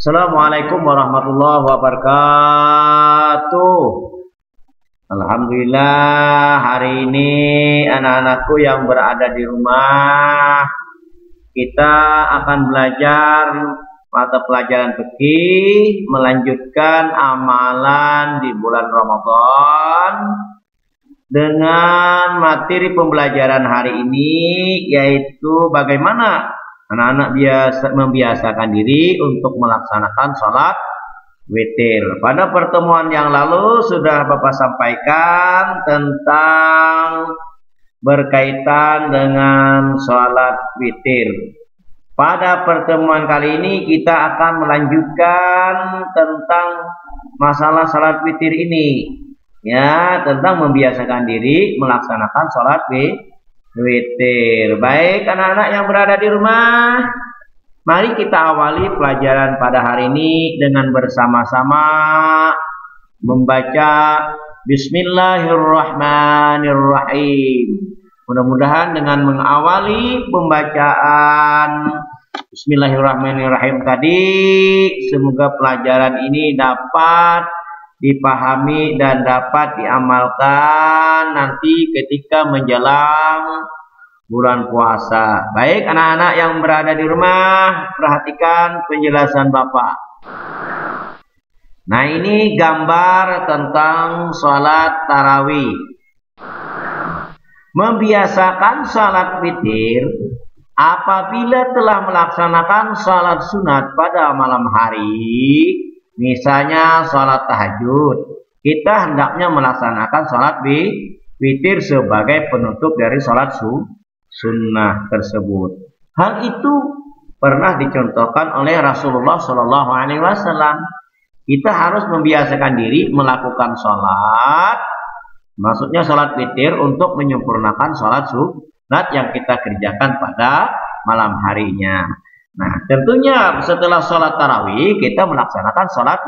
Assalamualaikum warahmatullahi wabarakatuh. Alhamdulillah, hari ini anak-anakku yang berada di rumah, kita akan belajar mata pelajaran fikih, melanjutkan amalan di bulan Ramadan dengan materi pembelajaran hari ini, yaitu bagaimana anak-anak membiasakan diri untuk melaksanakan sholat witir. Pada pertemuan yang lalu sudah Bapak sampaikan tentang berkaitan dengan sholat witir. Pada pertemuan kali ini kita akan melanjutkan tentang masalah sholat witir ini, ya, tentang membiasakan diri melaksanakan sholat witir. Baik anak-anak yang berada di rumah, mari kita awali pelajaran pada hari ini dengan bersama-sama membaca Bismillahirrahmanirrahim. Mudah-mudahan dengan mengawali pembacaan Bismillahirrahmanirrahim tadi, semoga pelajaran ini dapat dipahami dan dapat diamalkan nanti ketika menjelang bulan puasa. Baik anak-anak yang berada di rumah, perhatikan penjelasan Bapak. Nah, ini gambar tentang sholat tarawih. Membiasakan sholat witir apabila telah melaksanakan sholat sunat pada malam hari, misalnya sholat tahajud, kita hendaknya melaksanakan sholat witir sebagai penutup dari sholat sunnah tersebut. Hal itu pernah dicontohkan oleh Rasulullah Shallallahu Alaihi Wasallam. Kita harus membiasakan diri melakukan sholat, maksudnya sholat witir, untuk menyempurnakan sholat sunat yang kita kerjakan pada malam harinya. Nah, tentunya setelah sholat tarawih kita melaksanakan sholat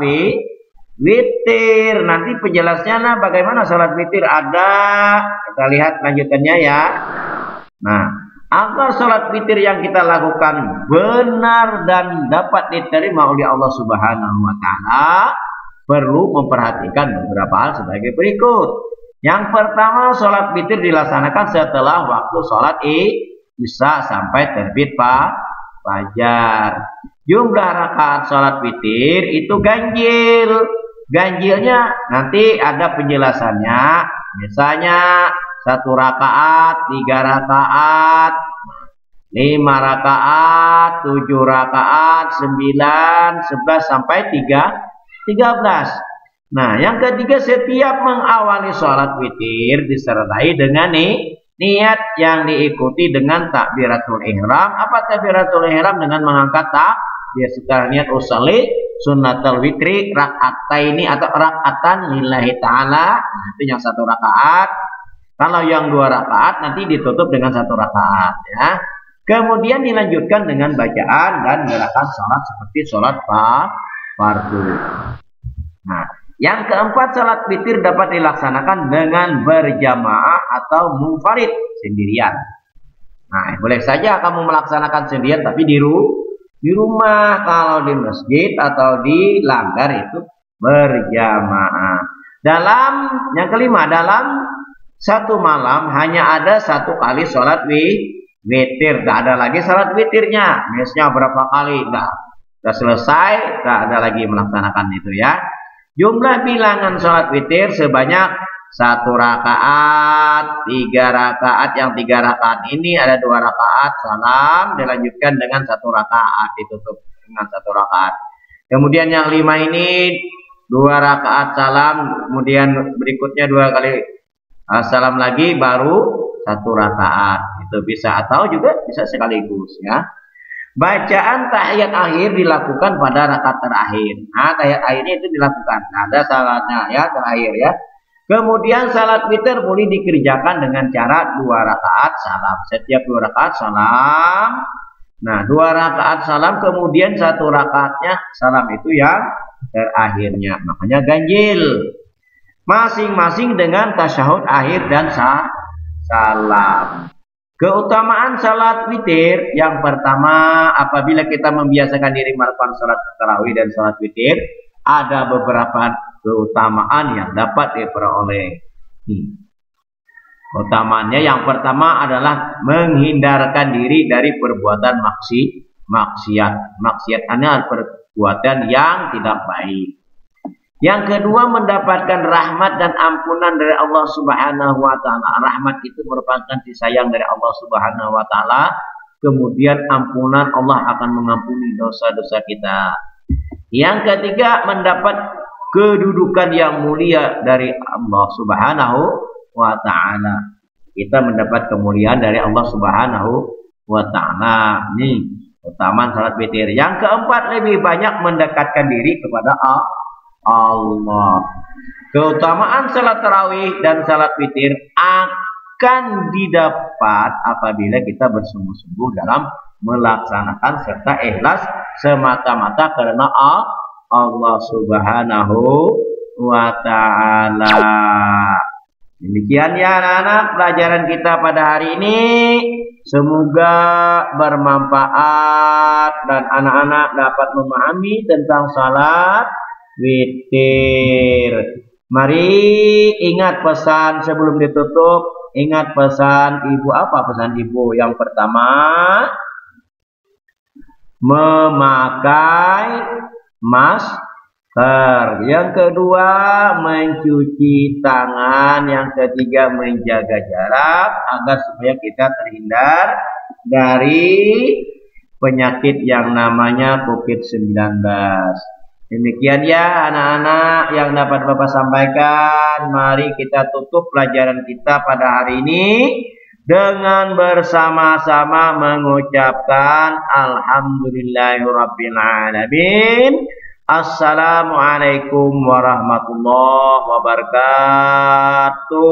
witir. Nanti penjelasannya bagaimana sholat witir ada, kita lihat lanjutannya ya. Nah, agar sholat witir yang kita lakukan benar dan dapat diterima oleh Allah Subhanahu wa Ta'ala, perlu memperhatikan beberapa hal sebagai berikut. Yang pertama, sholat witir dilaksanakan setelah waktu sholat isya sampai terbit fajar. Jumlah rakaat sholat witir itu ganjil. Ganjilnya nanti ada penjelasannya. Misalnya 1 rakaat, 3 rakaat, 5 rakaat, 7 rakaat, 9, 11 sampai 13. Nah, yang ketiga, setiap mengawali sholat witir disertai dengan niat yang diikuti dengan takbiratul ihram. Apa takbiratul ihram? Dengan mengangkat takbir setelah niat usolli sunnatul witri rak'ataini atau rak'atan lillahi ta'ala. Itu yang 1 rakaat. Kalau yang 2 rakaat nanti ditutup dengan 1 rakaat, ya. Kemudian dilanjutkan dengan bacaan dan gerakan sholat seperti sholat fardu. Nah, yang keempat, sholat witir dapat dilaksanakan dengan berjamaah atau munfarid, sendirian. Nah, boleh saja kamu melaksanakan sendirian, tapi di rumah. Kalau di masjid atau di langgar itu berjamaah. Yang kelima, dalam satu malam hanya ada 1 kali sholat witir. Tidak ada lagi sholat witirnya. Misalnya berapa kali? Sudah selesai, tidak ada lagi melaksanakan itu, ya. Jumlah bilangan sholat witir sebanyak 1 rakaat, 3 rakaat. Yang 3 rakaat ini ada 2 rakaat salam, dilanjutkan dengan 1 rakaat, ditutup dengan 1 rakaat. Kemudian yang 5 ini 2 rakaat salam, kemudian berikutnya 2 kali salam lagi, baru 1 rakaat. Itu bisa, atau juga bisa sekaligus, ya. Bacaan tahiyat akhir dilakukan pada rakaat terakhir. Nah, tahiyat akhirnya itu dilakukan. Nah, ada salatnya, ya, terakhir, ya. Kemudian salat witir boleh dikerjakan dengan cara 2 rakaat salam. Setiap 2 rakaat salam. Nah, 2 rakaat salam, kemudian 1 rakaatnya salam, itu yang terakhirnya. Makanya ganjil. Masing-masing dengan tasyahud akhir dan salam. Keutamaan salat witir yang pertama, apabila kita membiasakan diri melakukan salat tarawih dan salat witir, ada beberapa keutamaan yang dapat diperoleh. Keutamaannya yang pertama adalah menghindarkan diri dari perbuatan maksiat. Maksiat adalah perbuatan yang tidak baik. Yang kedua, mendapatkan rahmat dan ampunan dari Allah Subhanahu wa taala. Rahmat itu merupakan kasih sayang dari Allah Subhanahu wa taala. Kemudian ampunan, Allah akan mengampuni dosa-dosa kita. Yang ketiga, mendapat kedudukan yang mulia dari Allah Subhanahu wa taala. Kita mendapat kemuliaan dari Allah Subhanahu wa taala. Ini keutamaan salat witir. Yang keempat, lebih banyak mendekatkan diri kepada Allah. Keutamaan salat tarawih dan salat witir akan didapat apabila kita bersungguh-sungguh dalam melaksanakan serta ikhlas semata-mata karena Allah Subhanahu wa taala. Demikian ya anak-anak pelajaran kita pada hari ini. Semoga bermanfaat dan anak-anak dapat memahami tentang salat witir. Mari ingat pesan sebelum ditutup. Ingat pesan ibu. Apa pesan ibu? Yang pertama, memakai masker. Yang kedua, mencuci tangan. Yang ketiga, menjaga jarak agar supaya kita terhindar dari penyakit yang namanya COVID-19. Demikian ya anak-anak yang dapat Bapak sampaikan. Mari kita tutup pelajaran kita pada hari ini dengan bersama-sama mengucapkan alhamdulillahirrabbilalamin. Assalamualaikum warahmatullahi wabarakatuh.